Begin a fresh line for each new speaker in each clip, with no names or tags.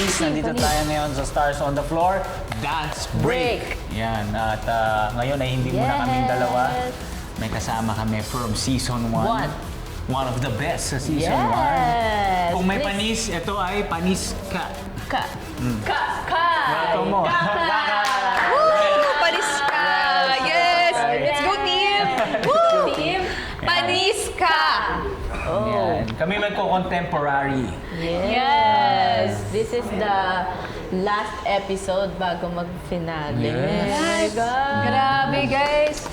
panis. Nandito tayo ngayon sa Stars on the Floor Dance Break. Yan. At ngayon ay hindi muna kaming dalawa. May kasama kami from Season 1. One of the best sa Season 1. Kung may panis, ito ay panis ka. Welcome mo.
Woo! Panis ka! Yes! Let's go, team! Woo! Team, panis ka!
Yan. Kami magko-contemporary.
Yes! This is the last episode bago mag-finale.
Yes.
Grabe, guys!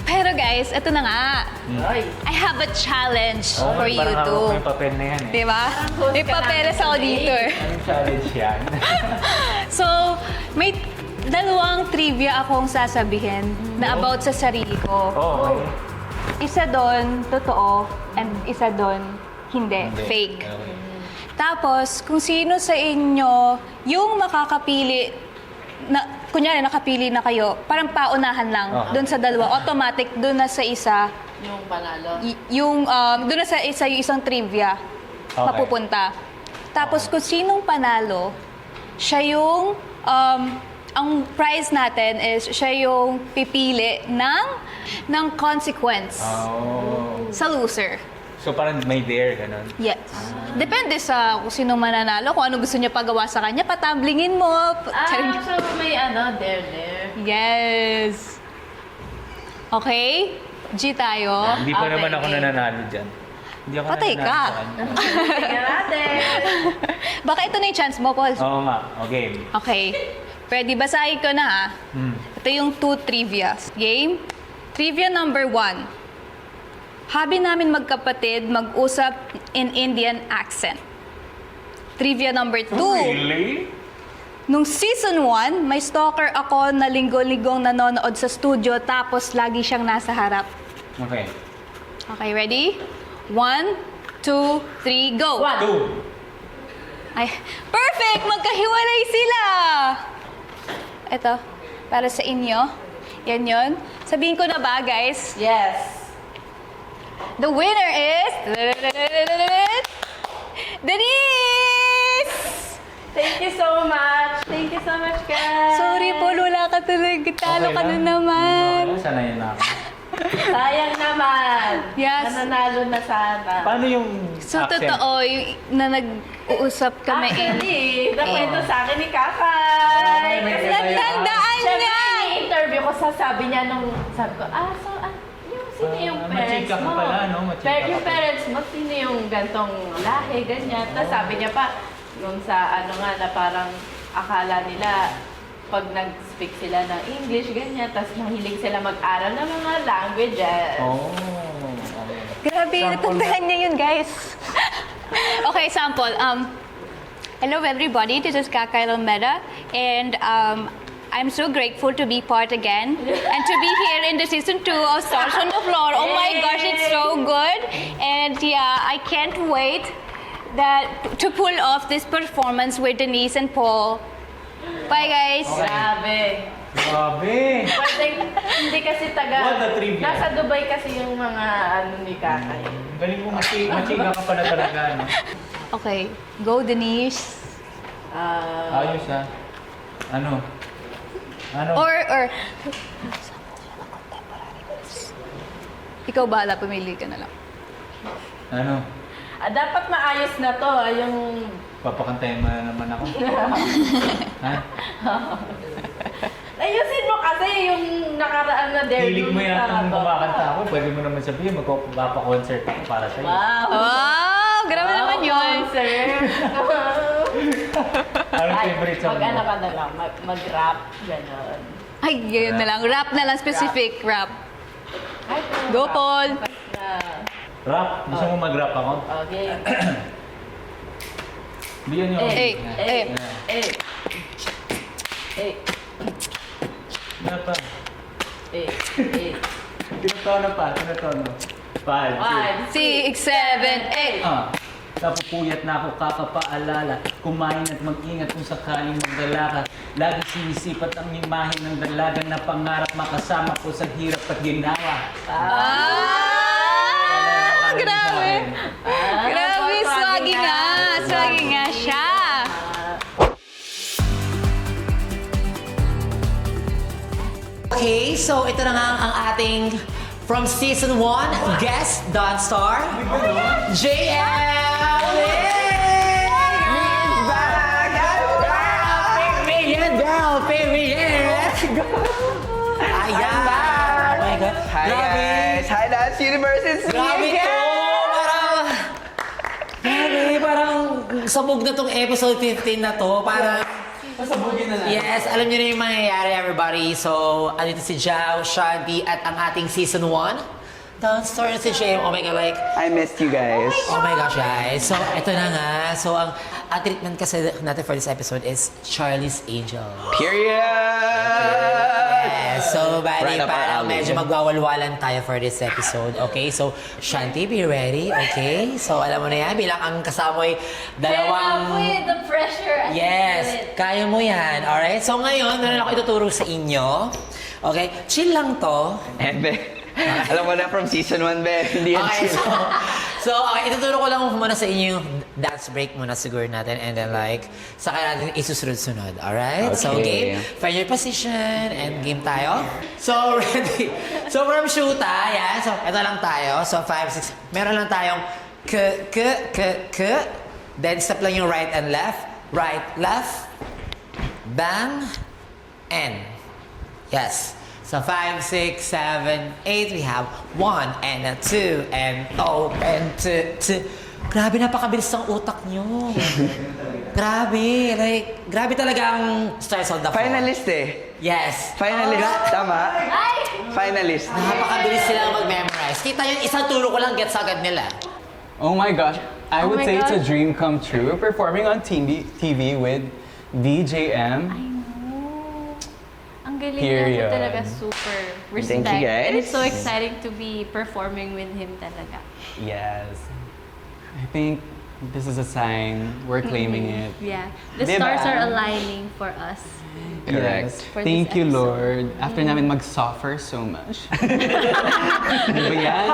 Pero guys, ito na nga. I have a challenge for you two.
May papel na yan eh.
Diba? May papeles ako dito eh.
Anong challenge yan?
So, may dalawang trivia akong sasabihin na about sa sarili ko.
Okay.
Isa doon, totoo, and isa doon, hindi, fake.
Okay.
Tapos, kung sino sa inyo yung makakapili, na, kunyari nakapili na kayo, parang paunahan lang doon sa dalawa, automatic doon na sa isa,
Yung panalo.
doon na sa isa yung isang trivia mapupunta. Tapos kung sinong panalo, siya yung, ang prize natin is siya yung pipili ng consequence sa loser.
So parang may dare, ganun.
Yes. Depende sa kung sino mananalo, kung ano gusto niya pagawa sa kanya, patamblingin mo. Charing-
So may there.
Yes. Okay? G tayo.
Hindi pa
Okay.
naman ako nananalo dyan. Hindi ako
Patay
nananalo
ka.
sa kanya.
Tingnan natin.
Baka ito na yung chance mo, Paul.
Oo nga. Okay.
Okay. Pwede, basahin ko na ha. Ito yung 2 trivia. Game? Trivia number 1. Habi namin magkapatid mag-usap in Indian accent. Trivia number 2.
Really?
Nung season 1, may stalker ako na linggo-linggong nanonood sa studio tapos lagi siyang nasa harap.
Okay.
Okay, ready? 1, 2, 3, go!
2.
Ay, perfect! Magkahiwalay sila! Ito, para sa inyo. Yan yun. Sabihin ko na ba, guys?
Yes.
The winner is... Denise!
Thank you so much. Thank you so much, guys.
Sorry po, wala ka talaga. Talo ka na naman.
Sana yun na ako.
Sayang naman.
Yes.
Nananalo na sana.
Paano yung
So,
accent?
totoo, na nag-uusap kami.
Actually, nakwento sa akin ni Kakay.
Ay, may
Kasi
kakay.
Tandaan
Siyempre,
niya!
interview ko, sabi niya nung, sabi ko, sino yung parents
machika ka
mo?
pala, no? Machika ka
Yung
pala.
parents mo, sino yung gantong lahi, ganyan. Tapos sabi niya pa, nung sa na parang akala nila, pag nag-speak sila ng English, ganyan, tapos mahilig sila mag-aral ng mga languages.
Oh.
Grabe,
Sample
napuntahan niya yun, guys. Okay, sample. Hello, everybody. This is Kakay Almeda, and I'm so grateful to be part again and to be here in the season 2 of Stars on the Floor. Oh my gosh, it's so good. And yeah, I can't wait to pull off this performance with Denise and Paul. Bye, guys.
Grabe.
Grabe.
Pwede, hindi kasi
What a trivia.
Nasa Dubai kasi yung mga ni Kakay.
Galing mo, machika ka pala talaga, no?
Okay, go, Denise.
Ayos, ha? Ano?
Or ikaw bahala, pumili ka na lang.
Ano?
Dapat maayos na to, yung...
Papakantayin mo na naman ako. Ha?
Ayusin mo kasi yung nakaraan na there.
Hilig mo yata nung kumakanta ako. Pwede mo naman sabihin, magpapa-concert ako para sa'yo.
Wow!
Wow, grabe naman yun.
Sir!
Anong favorite song mo?
Mag-ano ka na lang, mag-rap, gano'n.
Ay, yun na lang. Rap na lang, specific rap.
Ay,
Go, Paul.
Rap? Gusto mo mag-rap ako?
Okay.
Biyan niyo. Ano pa? Tinatono pa, tinatono. 5,
6, 7, 8.
Napupuyat na ako kakapaalala. Kumain at mag-ingat kung sakaling magdala ka. Lagi sinisipat ang imahe ng dalaga na pangarap makasama ko sa hirap at ginawa.
Grabe. Grabe, swaggy nga. Swaggy nga siya.
Okay, so ito na nga ang ating from season 1 guest Dawn Star, JL. Ayan. Oh my God.
Hi guys! Hi Dance Universe! It's me
Grabe
again!
to! Parang sabog na tong episode 15 na to. Parang pasabugin na natin. Yes, alam niyo na yung mangyayari, everybody. So, andito si Jao, Shanti, at ang ating season 1. Downstar na si Shane. Oh my God, like,
I missed you guys.
oh my gosh, guys. So, ito na nga. So, ang treatment kasi natin for this episode is Charlie's Angel.
Period!
Yes. So, bali,
Right up our
parang
alley.
medyo magwawalwalan tayo for this episode. Okay? So, Shanti, be ready. Okay? So, alam mo na yan. Bilang ang kasama ay dalawang...
the pressure.
Yes, kaya mo yan. Alright? So ngayon, meron ako ituturo sa inyo. Okay? Chill lang to.
Be, alam mo na from season 1, Be. Hindi yan
Okay,
chill.
okay, ituturo ko lang muna sa inyo yung dance break muna siguro natin and then like, saka natin isusunod-sunod. Alright? So
Okay.
game, find your position and game tayo. So ready? So from shoota, yan. So ito lang tayo. So 5, 6, meron lang tayong k. Then step lang yung right and left. Right, left, bang, and. Yes. So 5, 6, 7, 8, we have 1 and a 2 and open 2. Grabe, napakabilis ng utak nyo. Grabe, like, grabe talaga ang stars on the floor.
Finalist eh.
Yes.
Finalist. Tama? Finalist.
Napakabilis sila mag-memorize. Kita yun, isang turo ko lang, gets agad nila.
Oh my gosh. I
Oh
would
my
say it's a
gosh.
dream come true performing on TV with VJM.
Ang galing
Period.
niya po talaga, super respect.
Thank you, guys.
And it's so exciting to be performing with him talaga.
Yes. I think this is a sign we're claiming it.
Yeah. The
Diba?
stars are aligning for us.
Correct.
Yes.
For
Thank
this
you,
episode.
Lord. After namin mag-suffer so much. Di ba yan?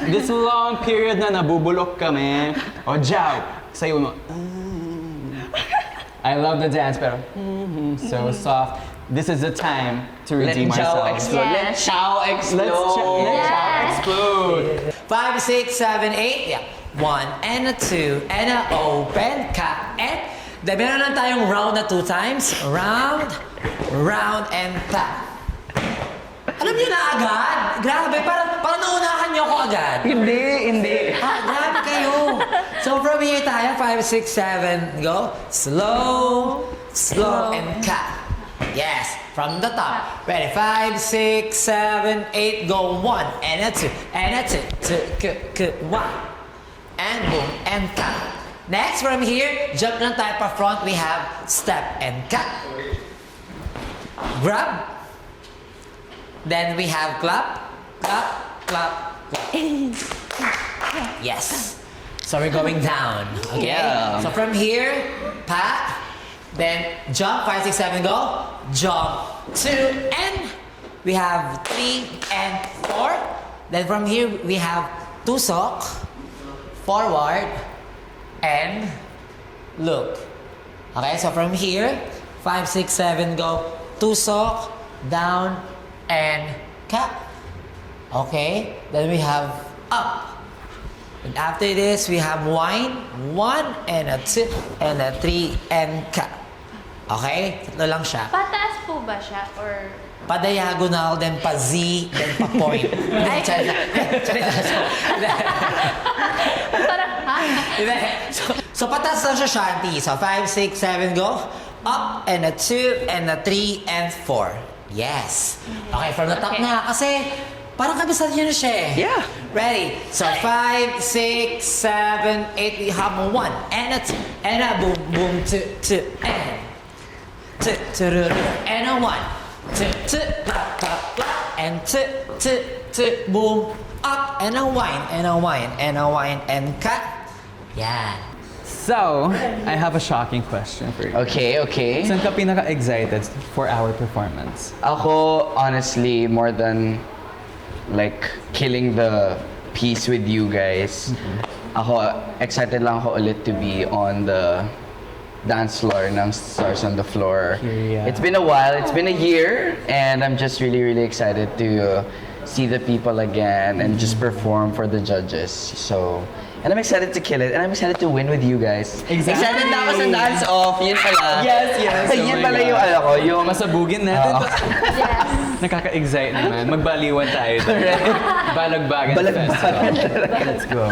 This long period na nabubulok kami. O, Jao, sayo mo. I love the dance, pero so soft. This is the time to
Let
redeem
Chao
ourselves.
explode. Let
Yes.
Chao explode.
Let Chao explode.
5, 6, 7, 8. Yeah. 1 and a 2 and a open cut and then meron lang tayong round na 2 times. Round, round, and tap. Alam niyo na agad? Grabe, parang naunahan niyo ako agad.
Hindi.
Grabe kayo. So from here tayo, 5, 6, 7, go. Slow, slow, and cut. Yes, from the top. Ready, 5, 6, 7, 8, go. 1 and a 2 and a 2, 1. And boom, and cut. Next, from here, jump lang tayo pa front. We have step and cut. Grab. Then we have clap, clap, clap, clap. Yes. So we're going down. Okay?
Yeah.
So from here, pat. Then jump, 5, 6, 7, go. Jump, 2, and we have 3 and 4. Then from here, we have 2 sock, forward, and look. Okay, so from here, 5, 6, 7, go. 2 sock, down, and cap. Okay, then we have up. And after this, we have wine, 1 and a 2 and a 3 and cap. Okay, tatlo lang siya.
Pataas po ba siya? Or
Pa-diagonal, then pa-Z, then pa-point. Hindi, charit lang. Charit lang.
parang,
Hindi. So pataas lang siya, Shanti. So 5, 6, 7, go. Up, and a 2, and a 3, and 4. Yes. Okay, from the top
Okay.
na. Kasi parang kabisado niyo na siya eh.
Yeah.
Ready? So 5, 6, 7, 8. We have 1, and a 2, and a boom, boom, 2, and 2, 2, and a 1, 2, 2, blah, blah, blah, and 2, 2, 2, boom, up, and a wine, and a wine, and a wine, and cut. Yan.
So, I have a shocking question for you.
Okay.
Saan ka pinaka-excited for our performance?
Ako, honestly, more than like killing the piece with you guys. Ako, excited lang ako ulit to be on the dance floor ng Stars on the Floor.
Yeah.
It's been a while, it's been a year, and I'm just really, really excited to see the people again and just perform for the judges. So, and I'm excited to kill it, and I'm excited to win with you guys.
Exactly.
Excited na ako sa dance-off, yun pala.
Yes, yes. Oh
Yun
my
pala
God.
yung ano ko, yung...
Masabugin natin.
Oo.
Yes.
Nakaka-excite naman. Magbaliwan tayo doon. Balagbagan
Balagbagan.
Festival.
Let's go.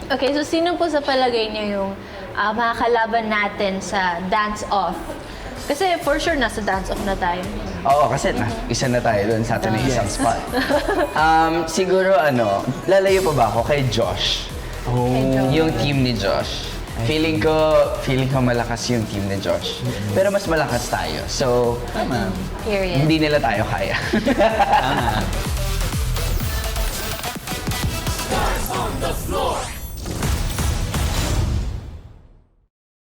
Okay, so sino po sa palagay niyo yung makakalaban natin sa dance-off? Kasi for sure, nasa dance-off na tayo.
Oo, kasi isa na tayo doon sa atin ng isang spot. Siguro lalayo pa ba ako kay Josh? Yung team ni Josh. Feeling ko malakas yung team ni Josh. Pero mas malakas tayo. So,
Period.
hindi nila tayo kaya.